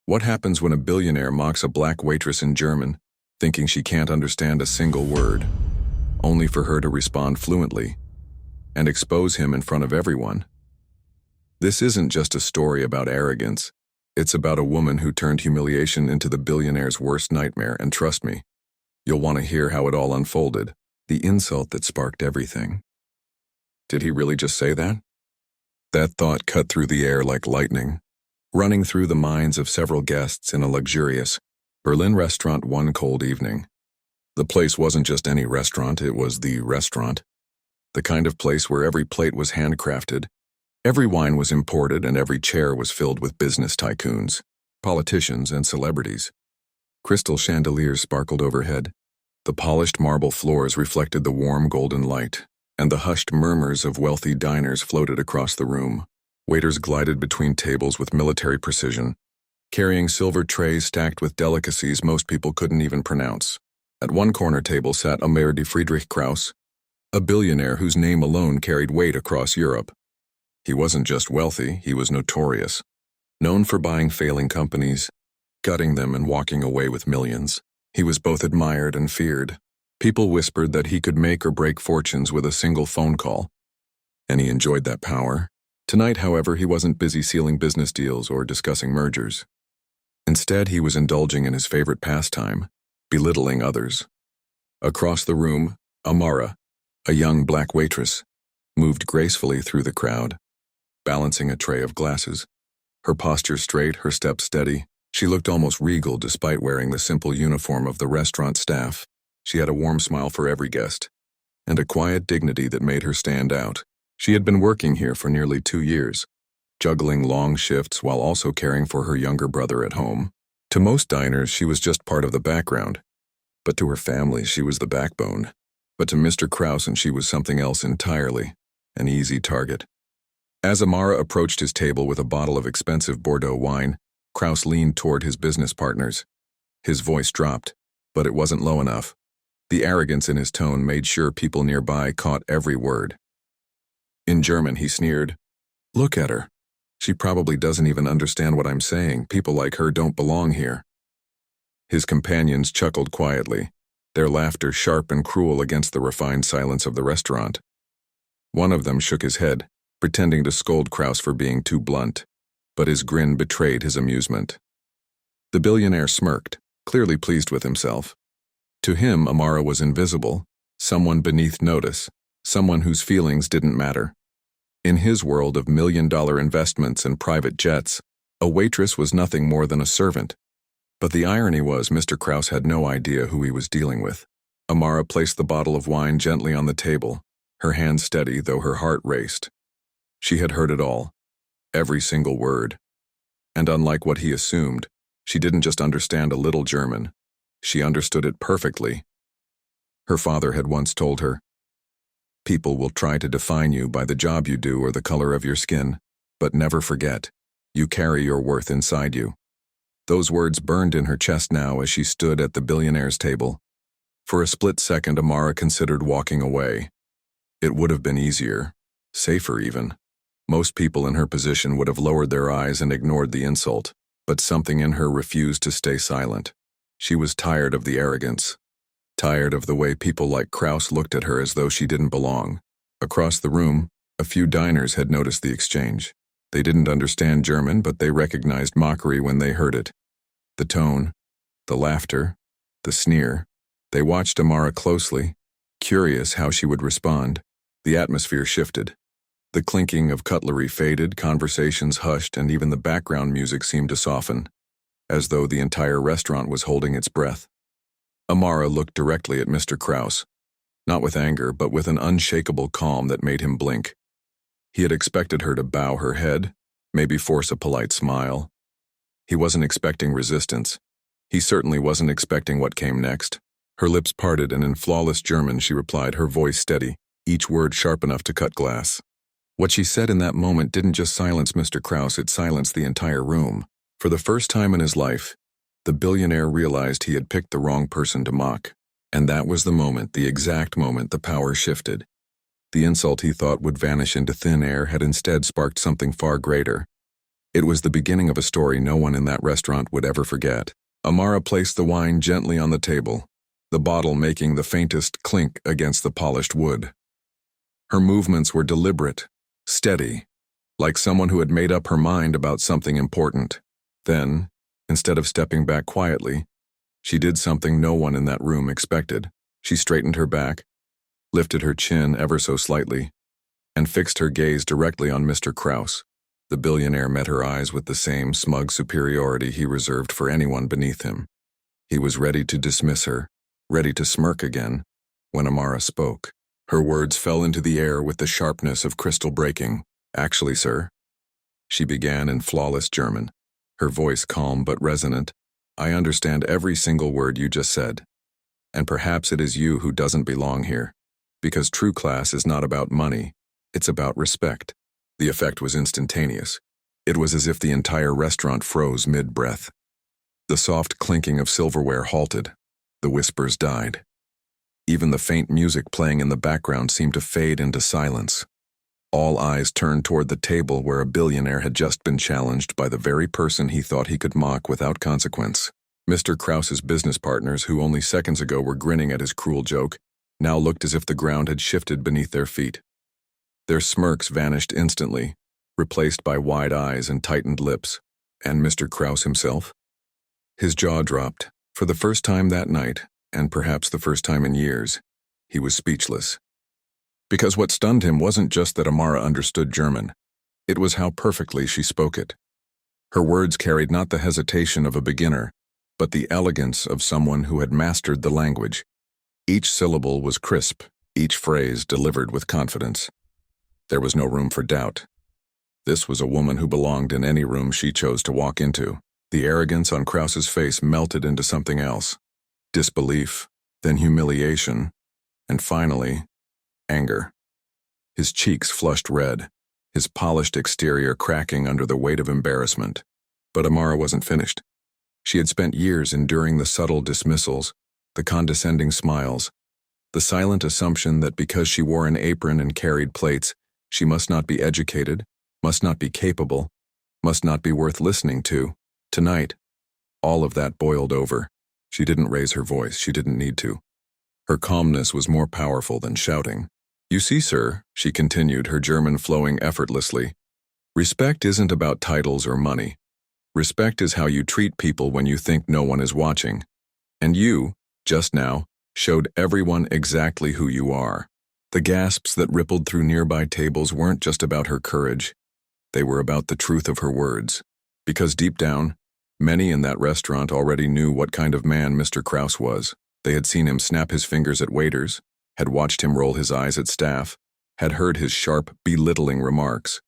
What happens when a billionaire mocks a black waitress in German, thinking she can't understand a single word, only for her to respond fluently and expose him in front of everyone? This isn't just a story about arrogance. It's about a woman who turned humiliation into the billionaire's worst nightmare, and trust me, you'll want to hear how it all unfolded, the insult that sparked everything. Did he really just say that? That thought cut through the air like lightning, running through the minds of several guests in a luxurious Berlin restaurant one cold evening. The place wasn't just any restaurant, it was the restaurant. The kind of place where every plate was handcrafted, every wine was imported, and every chair was filled with business tycoons, politicians, and celebrities. Crystal chandeliers sparkled overhead. The polished marble floors reflected the warm golden light, and the hushed murmurs of wealthy diners floated across the room. Waiters glided between tables with military precision, carrying silver trays stacked with delicacies most people couldn't even pronounce. At one corner table sat Amara de Friedrich Krauss, a billionaire whose name alone carried weight across Europe. He wasn't just wealthy, he was notorious, known for buying failing companies, gutting them, and walking away with millions. He was both admired and feared. People whispered that he could make or break fortunes with a single phone call, and he enjoyed that power. Tonight, however, he wasn't busy sealing business deals or discussing mergers. Instead, he was indulging in his favorite pastime, belittling others. Across the room, Amara, a young black waitress, moved gracefully through the crowd, balancing a tray of glasses. Her posture straight, her step steady. She looked almost regal despite wearing the simple uniform of the restaurant staff. She had a warm smile for every guest, and a quiet dignity that made her stand out. She had been working here for nearly 2 years, juggling long shifts while also caring for her younger brother at home. To most diners, she was just part of the background, but to her family, she was the backbone. But to Mr. Krauss, and she was something else entirely, an easy target. As Amara approached his table with a bottle of expensive Bordeaux wine, Krauss leaned toward his business partners. His voice dropped, but it wasn't low enough. The arrogance in his tone made sure people nearby caught every word. In German, he sneered, "Look at her. She probably doesn't even understand what I'm saying. People like her don't belong here." His companions chuckled quietly, their laughter sharp and cruel against the refined silence of the restaurant. One of them shook his head, pretending to scold Krauss for being too blunt, but his grin betrayed his amusement. The billionaire smirked, clearly pleased with himself. To him, Amara was invisible, someone beneath notice, someone whose feelings didn't matter. In his world of million-dollar investments and private jets, a waitress was nothing more than a servant. But the irony was Mr. Krauss had no idea who he was dealing with. Amara placed the bottle of wine gently on the table, her hand steady though her heart raced. She had heard it all, every single word. And unlike what he assumed, she didn't just understand a little German. She understood it perfectly. Her father had once told her, "People will try to define you by the job you do or the color of your skin, but never forget, you carry your worth inside you." Those words burned in her chest now as she stood at the billionaire's table. For a split second, Amara considered walking away. It would have been easier, safer even. Most people in her position would have lowered their eyes and ignored the insult, but something in her refused to stay silent. She was tired of the arrogance, tired of the way people like Krauss looked at her as though she didn't belong. Across the room, a few diners had noticed the exchange. They didn't understand German, but they recognized mockery when they heard it. The tone, the laughter, the sneer. They watched Amara closely, curious how she would respond. The atmosphere shifted. The clinking of cutlery faded, conversations hushed, and even the background music seemed to soften, as though the entire restaurant was holding its breath. Amara looked directly at Mr. Krauss, not with anger, but with an unshakable calm that made him blink. He had expected her to bow her head, maybe force a polite smile. He wasn't expecting resistance. He certainly wasn't expecting what came next. Her lips parted, and in flawless German she replied, her voice steady, each word sharp enough to cut glass. What she said in that moment didn't just silence Mr. Krauss, it silenced the entire room. For the first time in his life, the billionaire realized he had picked the wrong person to mock. And that was the moment, the exact moment, the power shifted. The insult he thought would vanish into thin air had instead sparked something far greater. It was the beginning of a story no one in that restaurant would ever forget. Amara placed the wine gently on the table, the bottle making the faintest clink against the polished wood. Her movements were deliberate, steady, like someone who had made up her mind about something important. Then, instead of stepping back quietly, she did something no one in that room expected. She straightened her back, lifted her chin ever so slightly, and fixed her gaze directly on Mr. Krause. The billionaire met her eyes with the same smug superiority he reserved for anyone beneath him. He was ready to dismiss her, ready to smirk again, when Amara spoke. Her words fell into the air with the sharpness of crystal breaking. "Actually, sir," she began in flawless German, her voice calm but resonant, "I understand every single word you just said. And perhaps it is you who doesn't belong here. Because true class is not about money, it's about respect." The effect was instantaneous. It was as if the entire restaurant froze mid-breath. The soft clinking of silverware halted. The whispers died. Even the faint music playing in the background seemed to fade into silence. All eyes turned toward the table where a billionaire had just been challenged by the very person he thought he could mock without consequence. Mr. Krause's business partners, who only seconds ago were grinning at his cruel joke, now looked as if the ground had shifted beneath their feet. Their smirks vanished instantly, replaced by wide eyes and tightened lips. And Mr. Krause himself? His jaw dropped. For the first time that night, and perhaps the first time in years, he was speechless. Because what stunned him wasn't just that Amara understood German. It was how perfectly she spoke it. Her words carried not the hesitation of a beginner, but the elegance of someone who had mastered the language. Each syllable was crisp, each phrase delivered with confidence. There was no room for doubt. This was a woman who belonged in any room she chose to walk into. The arrogance on Krause's face melted into something else. Disbelief, then humiliation, and finally, anger. His cheeks flushed red, his polished exterior cracking under the weight of embarrassment. But Amara wasn't finished. She had spent years enduring the subtle dismissals, the condescending smiles, the silent assumption that because she wore an apron and carried plates, she must not be educated, must not be capable, must not be worth listening to. Tonight, all of that boiled over. She didn't raise her voice, she didn't need to. Her calmness was more powerful than shouting. "You see, sir," she continued, her German flowing effortlessly, "respect isn't about titles or money. Respect is how you treat people when you think no one is watching. And you, just now, showed everyone exactly who you are." The gasps that rippled through nearby tables weren't just about her courage. They were about the truth of her words. Because deep down, many in that restaurant already knew what kind of man Mr. Krause was. They had seen him snap his fingers at waiters, had watched him roll his eyes at staff, had heard his sharp, belittling remarks.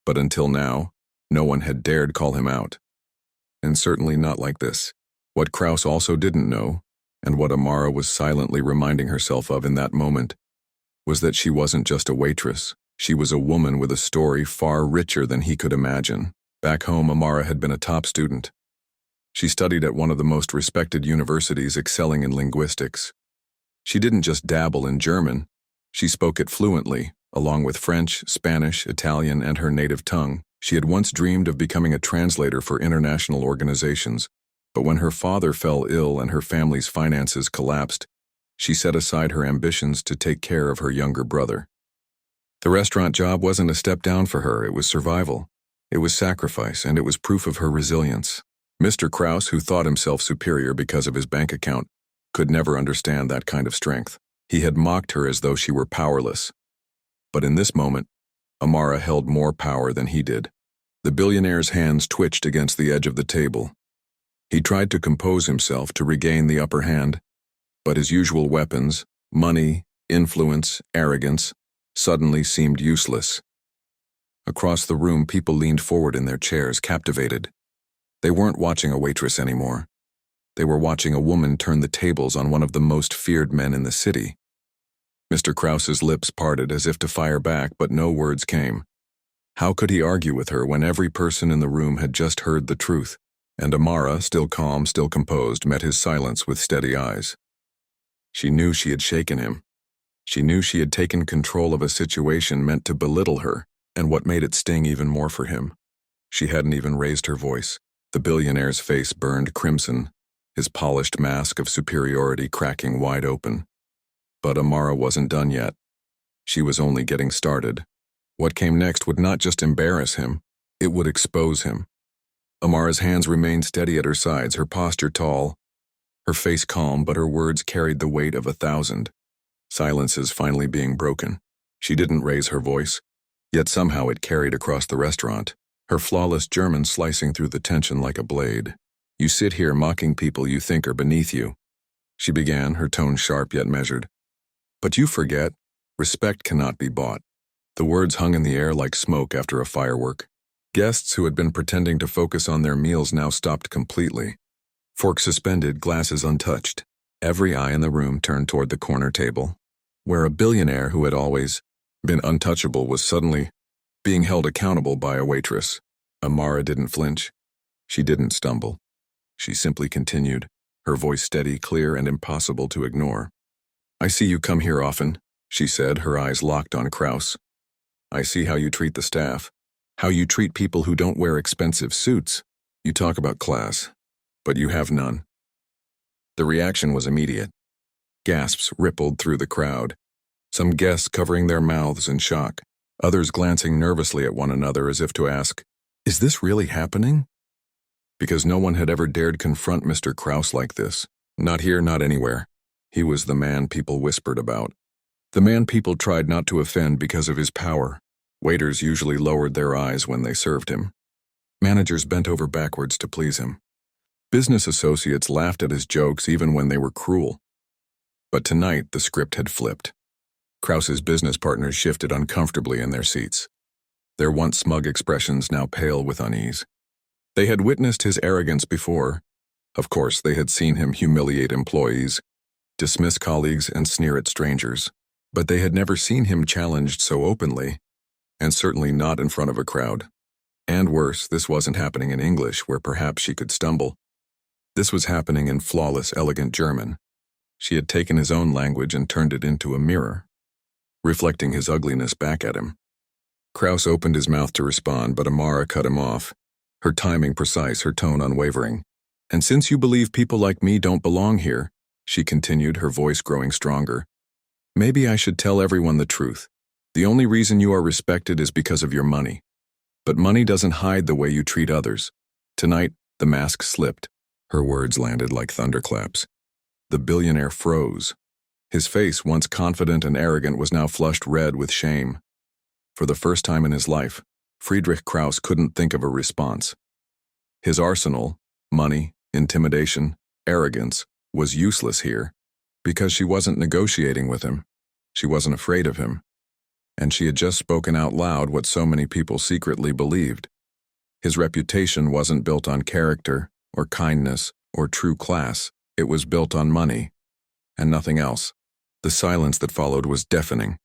But until now, no one had dared call him out. And certainly not like this. What Krause also didn't know, and what Amara was silently reminding herself of in that moment, was that she wasn't just a waitress. She was a woman with a story far richer than he could imagine. Back home, Amara had been a top student. She studied at one of the most respected universities, excelling in linguistics. She didn't just dabble in German, she spoke it fluently, along with French, Spanish, Italian, and her native tongue. She had once dreamed of becoming a translator for international organizations, but when her father fell ill and her family's finances collapsed, she set aside her ambitions to take care of her younger brother. The restaurant job wasn't a step down for her, it was survival. It was sacrifice, and it was proof of her resilience. Mr. Krause, who thought himself superior because of his bank account, could never understand that kind of strength. He had mocked her as though she were powerless. But in this moment, Amara held more power than he did. The billionaire's hands twitched against the edge of the table. He tried to compose himself to regain the upper hand, but his usual weapons, money, influence, arrogance, suddenly seemed useless. Across the room, people leaned forward in their chairs, captivated. They weren't watching a waitress anymore. They were watching a woman turn the tables on one of the most feared men in the city. Mr. Krause's lips parted as if to fire back, but no words came. How could he argue with her when every person in the room had just heard the truth? And Amara, still calm, still composed, met his silence with steady eyes. She knew she had shaken him. She knew she had taken control of a situation meant to belittle her, and what made it sting even more for him, She hadn't even raised her voice. The billionaire's face burned crimson, his polished mask of superiority cracking wide open. But Amara wasn't done yet. She was only getting started. What came next would not just embarrass him, it would expose him. Amara's hands remained steady at her sides, her posture tall, her face calm, but her words carried the weight of 1,000. Silences finally being broken. She didn't raise her voice, yet somehow it carried across the restaurant, her flawless German slicing through the tension like a blade. "You sit here mocking people you think are beneath you," she began, her tone sharp yet measured. "But you forget, respect cannot be bought." The words hung in the air like smoke after a firework. Guests who had been pretending to focus on their meals now stopped completely. Forks suspended, glasses untouched. Every eye in the room turned toward the corner table, where a billionaire who had always been untouchable was suddenly being held accountable by a waitress. Amara didn't flinch. She didn't stumble. She simply continued, her voice steady, clear, and impossible to ignore. "I see you come here often," she said, her eyes locked on Kraus. "I see how you treat the staff, how you treat people who don't wear expensive suits. You talk about class, but you have none." The reaction was immediate. Gasps rippled through the crowd, some guests covering their mouths in shock, others glancing nervously at one another as if to ask, "Is this really happening?" Because no one had ever dared confront Mr. Kraus like this. Not here, not anywhere. He was the man people whispered about. The man people tried not to offend because of his power. Waiters usually lowered their eyes when they served him. Managers bent over backwards to please him. Business associates laughed at his jokes even when they were cruel. But tonight, the script had flipped. Kraus's business partners shifted uncomfortably in their seats, their once smug expressions now pale with unease. They had witnessed his arrogance before. Of course, they had seen him humiliate employees, dismiss colleagues, and sneer at strangers. But they had never seen him challenged so openly, and certainly not in front of a crowd. And worse, this wasn't happening in English, where perhaps she could stumble. This was happening in flawless, elegant German. She had taken his own language and turned it into a mirror, reflecting his ugliness back at him. Kraus opened his mouth to respond, but Amara cut him off, her timing precise, her tone unwavering. "And since you believe people like me don't belong here," she continued, her voice growing stronger, "maybe I should tell everyone the truth. The only reason you are respected is because of your money. But money doesn't hide the way you treat others." Tonight, the mask slipped. Her words landed like thunderclaps. The billionaire froze. His face, once confident and arrogant, was now flushed red with shame. For the first time in his life, Friedrich Kraus couldn't think of a response. His arsenal, money, intimidation, arrogance, was useless here, because she wasn't negotiating with him. She wasn't afraid of him. And she had just spoken out loud what so many people secretly believed. His reputation wasn't built on character, or kindness, or true class. It was built on money, and nothing else. The silence that followed was deafening.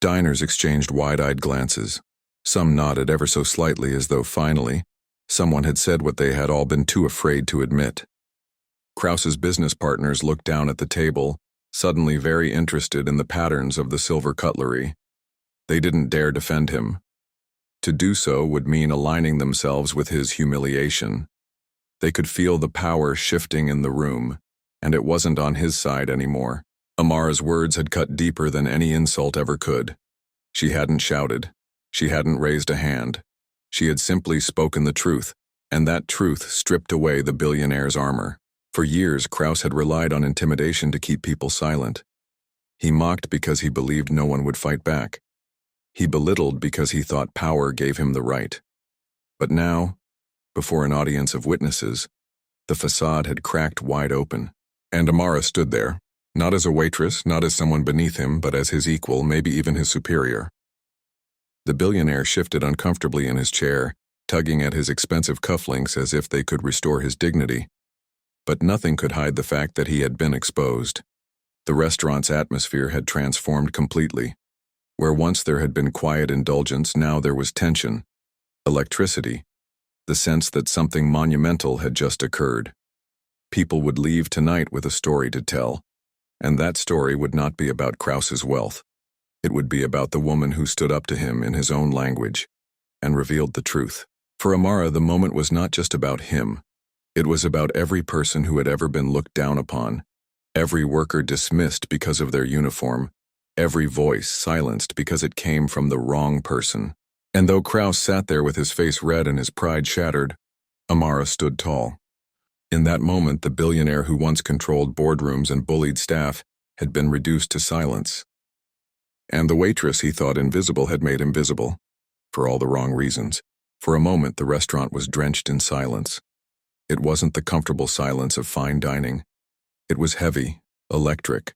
Diners exchanged wide-eyed glances. Some nodded ever so slightly as though finally, someone had said what they had all been too afraid to admit. Kraus's business partners looked down at the table, suddenly very interested in the patterns of the silver cutlery. They didn't dare defend him. To do so would mean aligning themselves with his humiliation. They could feel the power shifting in the room, and it wasn't on his side anymore. Amara's words had cut deeper than any insult ever could. She hadn't shouted. She hadn't raised a hand. She had simply spoken the truth, and that truth stripped away the billionaire's armor. For years, Kraus had relied on intimidation to keep people silent. He mocked because he believed no one would fight back. He belittled because he thought power gave him the right. But now, before an audience of witnesses, the facade had cracked wide open, and Amara stood there, not as a waitress, not as someone beneath him, but as his equal, maybe even his superior. The billionaire shifted uncomfortably in his chair, tugging at his expensive cufflinks as if they could restore his dignity. But nothing could hide the fact that he had been exposed. The restaurant's atmosphere had transformed completely. Where once there had been quiet indulgence, now there was tension, electricity, the sense that something monumental had just occurred. People would leave tonight with a story to tell, and that story would not be about Kraus's wealth. It would be about the woman who stood up to him in his own language and revealed the truth. For Amara, the moment was not just about him. It was about every person who had ever been looked down upon, every worker dismissed because of their uniform, every voice silenced because it came from the wrong person. And though Kraus sat there with his face red and his pride shattered, Amara stood tall. In that moment, the billionaire who once controlled boardrooms and bullied staff had been reduced to silence. And the waitress he thought invisible had made him visible, for all the wrong reasons. For a moment, the restaurant was drenched in silence. It wasn't the comfortable silence of fine dining. It was heavy, electric,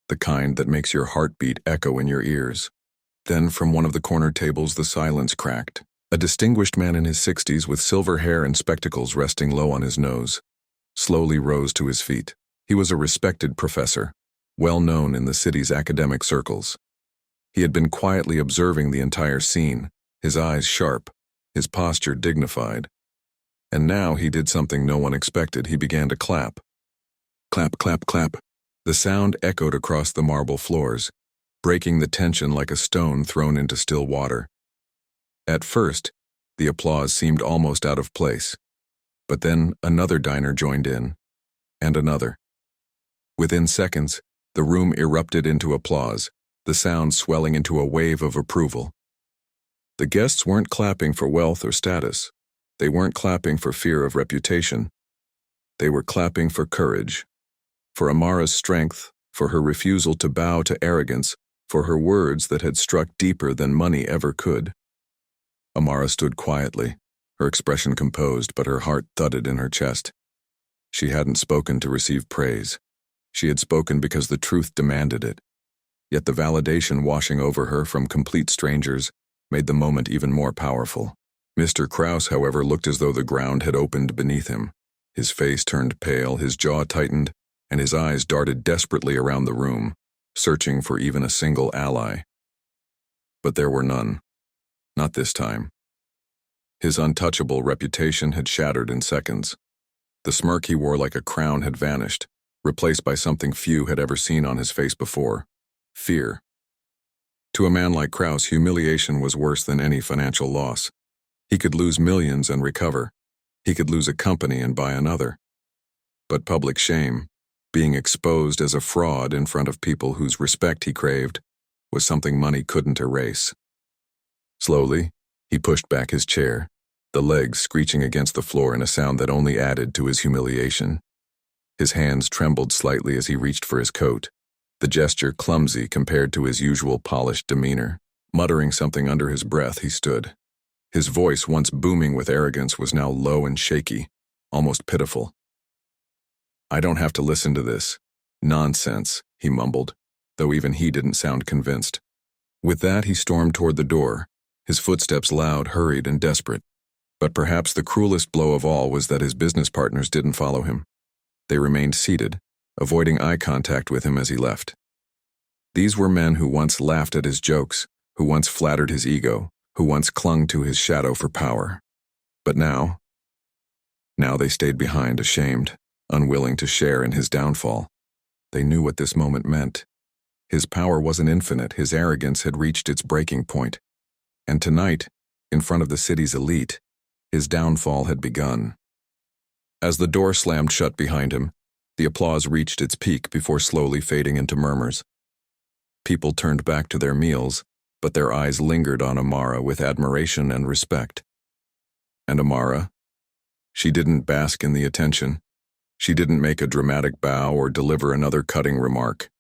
the kind that makes your heartbeat echo in your ears. Then, from one of the corner tables, the silence cracked. A distinguished man in his 60s with silver hair and spectacles resting low on his nose slowly rose to his feet. He was a respected professor, well known in the city's academic circles. He had been quietly observing the entire scene, his eyes sharp, his posture dignified. And now he did something no one expected. He began to clap. Clap, clap, clap. The sound echoed across the marble floors, breaking the tension like a stone thrown into still water. At first, the applause seemed almost out of place. But then another diner joined in, and another. Within seconds, the room erupted into applause, the sound swelling into a wave of approval. The guests weren't clapping for wealth or status. They weren't clapping for fear of reputation. They were clapping for courage, for Amara's strength, for her refusal to bow to arrogance, for her words that had struck deeper than money ever could. Amara stood quietly, her expression composed, but her heart thudded in her chest. She hadn't spoken to receive praise. She had spoken because the truth demanded it. Yet the validation washing over her from complete strangers made the moment even more powerful. Mr. Kraus, however, looked as though the ground had opened beneath him. His face turned pale, his jaw tightened, and his eyes darted desperately around the room, searching for even a single ally. But there were none. Not this time. His untouchable reputation had shattered in seconds. The smirk he wore like a crown had vanished, replaced by something few had ever seen on his face before: fear. To a man like Kraus, humiliation was worse than any financial loss. He could lose millions and recover. He could lose a company and buy another. But public shame, being exposed as a fraud in front of people whose respect he craved, was something money couldn't erase. Slowly, he pushed back his chair, the legs screeching against the floor in a sound that only added to his humiliation. His hands trembled slightly as he reached for his coat, the gesture clumsy compared to his usual polished demeanor. Muttering something under his breath, he stood. His voice, once booming with arrogance, was now low and shaky, almost pitiful. "I don't have to listen to this nonsense," he mumbled, though even he didn't sound convinced. With that, he stormed toward the door, his footsteps loud, hurried, and desperate. But perhaps the cruelest blow of all was that his business partners didn't follow him. They remained seated, avoiding eye contact with him as he left. These were men who once laughed at his jokes, who once flattered his ego, who once clung to his shadow for power. But now they stayed behind, ashamed, unwilling to share in his downfall. They knew what this moment meant. His power wasn't infinite, his arrogance had reached its breaking point. And tonight, in front of the city's elite, his downfall had begun. As the door slammed shut behind him, the applause reached its peak before slowly fading into murmurs. People turned back to their meals, but their eyes lingered on Amara with admiration and respect. And Amara? She didn't bask in the attention. She didn't make a dramatic bow or deliver another cutting remark.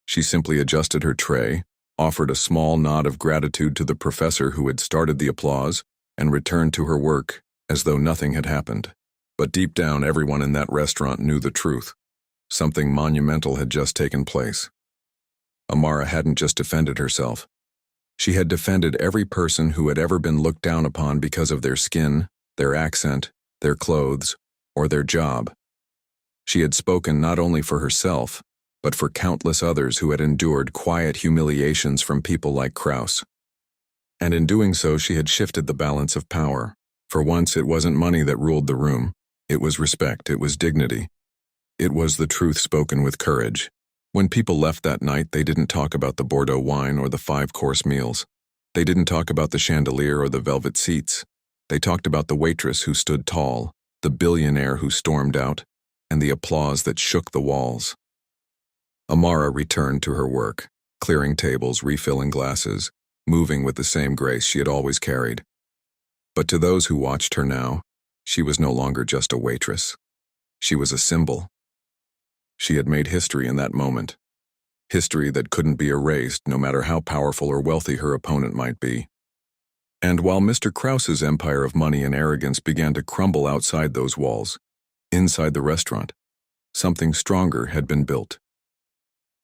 She simply adjusted her tray, offered a small nod of gratitude to the professor who had started the applause, and returned to her work as though nothing had happened. But deep down, everyone in that restaurant knew the truth. Something monumental had just taken place. Amara hadn't just defended herself. She had defended every person who had ever been looked down upon because of their skin, their accent, their clothes, or their job. She had spoken not only for herself, but for countless others who had endured quiet humiliations from people like Kraus. And in doing so, she had shifted the balance of power. For once, it wasn't money that ruled the room. It was respect, it was dignity. It was the truth spoken with courage. When people left that night, they didn't talk about the Bordeaux wine or the 5-course meals. They didn't talk about the chandelier or the velvet seats. They talked about the waitress who stood tall, the billionaire who stormed out, and the applause that shook the walls. Amara returned to her work, clearing tables, refilling glasses, moving with the same grace she had always carried. But to those who watched her now, she was no longer just a waitress. She was a symbol. She had made history in that moment. History that couldn't be erased no matter how powerful or wealthy her opponent might be. And while Mr. Krause's empire of money and arrogance began to crumble outside those walls, inside the restaurant, something stronger had been built.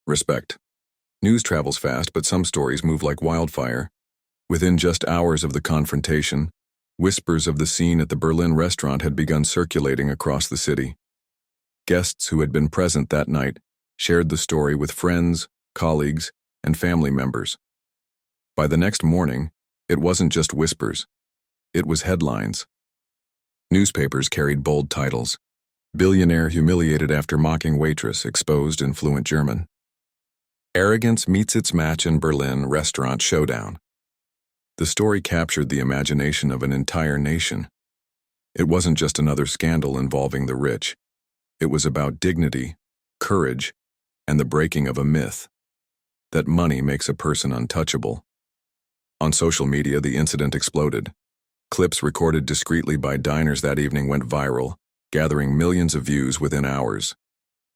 Respect. News travels fast, but some stories move like wildfire. Within just hours of the confrontation, whispers of the scene at the Berlin restaurant had begun circulating across the city. Guests who had been present that night shared the story with friends, colleagues, and family members. By the next morning, it wasn't just whispers. It was headlines. Newspapers carried bold titles. Billionaire humiliated after mocking waitress exposed in fluent German. Arrogance meets its match in Berlin restaurant showdown. The story captured the imagination of an entire nation. It wasn't just another scandal involving the rich. It was about dignity, courage, and the breaking of a myth that money makes a person untouchable. On social media, the incident exploded. Clips recorded discreetly by diners that evening went viral, gathering millions of views within hours.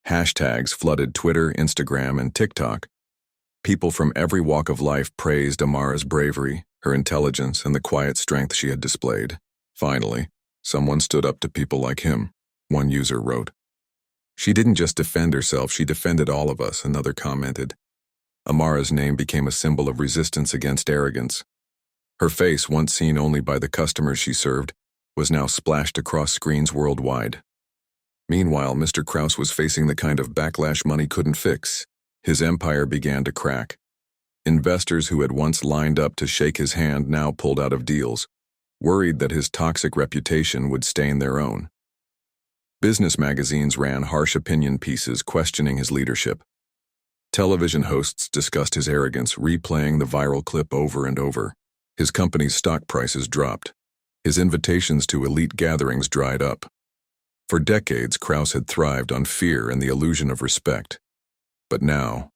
Hashtags flooded Twitter, Instagram, and TikTok. People from every walk of life praised Amara's bravery, her intelligence, and the quiet strength she had displayed. Finally, someone stood up to people like him, one user wrote. She didn't just defend herself, she defended all of us, another commented. Amara's name became a symbol of resistance against arrogance. Her face, once seen only by the customers she served, was now splashed across screens worldwide. Meanwhile, Mr. Krause was facing the kind of backlash money couldn't fix. His empire began to crack. Investors who had once lined up to shake his hand now pulled out of deals, worried that his toxic reputation would stain their own. Business magazines ran harsh opinion pieces questioning his leadership. Television hosts discussed his arrogance, replaying the viral clip over and over. His company's stock prices dropped. His invitations to elite gatherings dried up. For decades, Krause had thrived on fear and the illusion of respect. But now,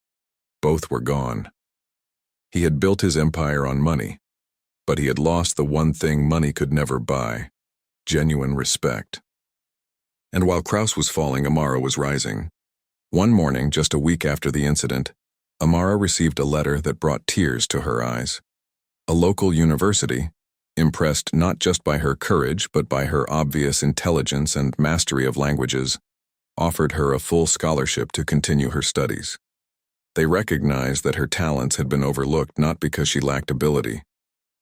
both were gone. He had built his empire on money, but he had lost the one thing money could never buy: genuine respect. And while Krause was falling, Amara was rising. One morning, just a week after the incident, Amara received a letter that brought tears to her eyes. A local university, impressed not just by her courage but by her obvious intelligence and mastery of languages, offered her a full scholarship to continue her studies. They recognized that her talents had been overlooked not because she lacked ability,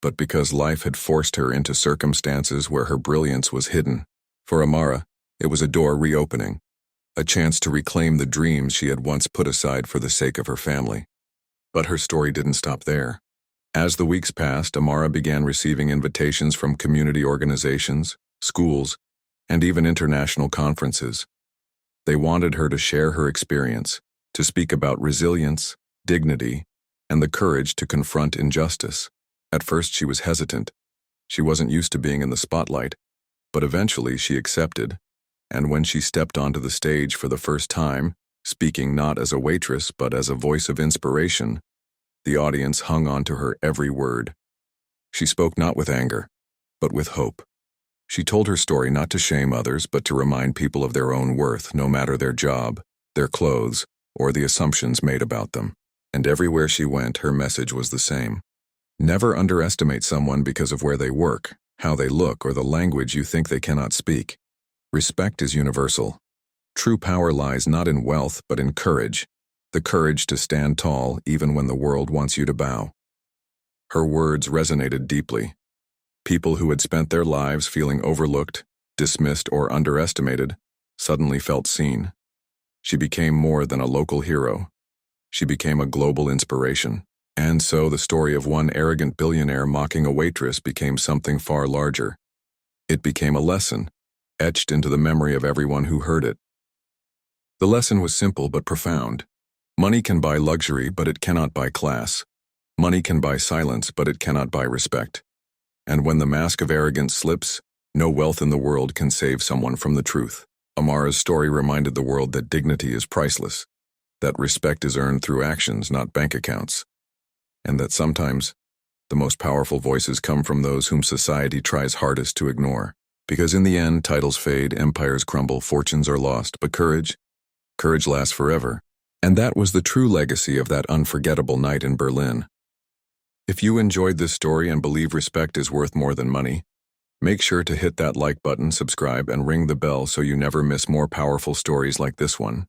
but because life had forced her into circumstances where her brilliance was hidden. For Amara, it was a door reopening, a chance to reclaim the dreams she had once put aside for the sake of her family. But her story didn't stop there. As the weeks passed, Amara began receiving invitations from community organizations, schools, and even international conferences. They wanted her to share her experience, to speak about resilience, dignity, and the courage to confront injustice. At first, she was hesitant. She wasn't used to being in the spotlight, but eventually she accepted. And when she stepped onto the stage for the first time, speaking not as a waitress but as a voice of inspiration, the audience hung on to her every word. She spoke not with anger, but with hope. She told her story not to shame others, but to remind people of their own worth, no matter their job, their clothes, or the assumptions made about them. And everywhere she went, her message was the same. Never underestimate someone because of where they work, how they look, or the language you think they cannot speak. Respect is universal. True power lies not in wealth, but in courage. The courage to stand tall even when the world wants you to bow. Her words resonated deeply. People who had spent their lives feeling overlooked, dismissed, or underestimated suddenly felt seen. She became more than a local hero. She became a global inspiration. And so the story of one arrogant billionaire mocking a waitress became something far larger. It became a lesson, etched into the memory of everyone who heard it. The lesson was simple but profound. Money can buy luxury, but it cannot buy class. Money can buy silence, but it cannot buy respect. And when the mask of arrogance slips, no wealth in the world can save someone from the truth. Amara's story reminded the world that dignity is priceless, that respect is earned through actions, not bank accounts, and that sometimes the most powerful voices come from those whom society tries hardest to ignore. Because in the end, titles fade, empires crumble, fortunes are lost, but courage lasts forever. And that was the true legacy of that unforgettable night in Berlin. If you enjoyed this story and believe respect is worth more than money, make sure to hit that like button, subscribe, and ring the bell so you never miss more powerful stories like this one.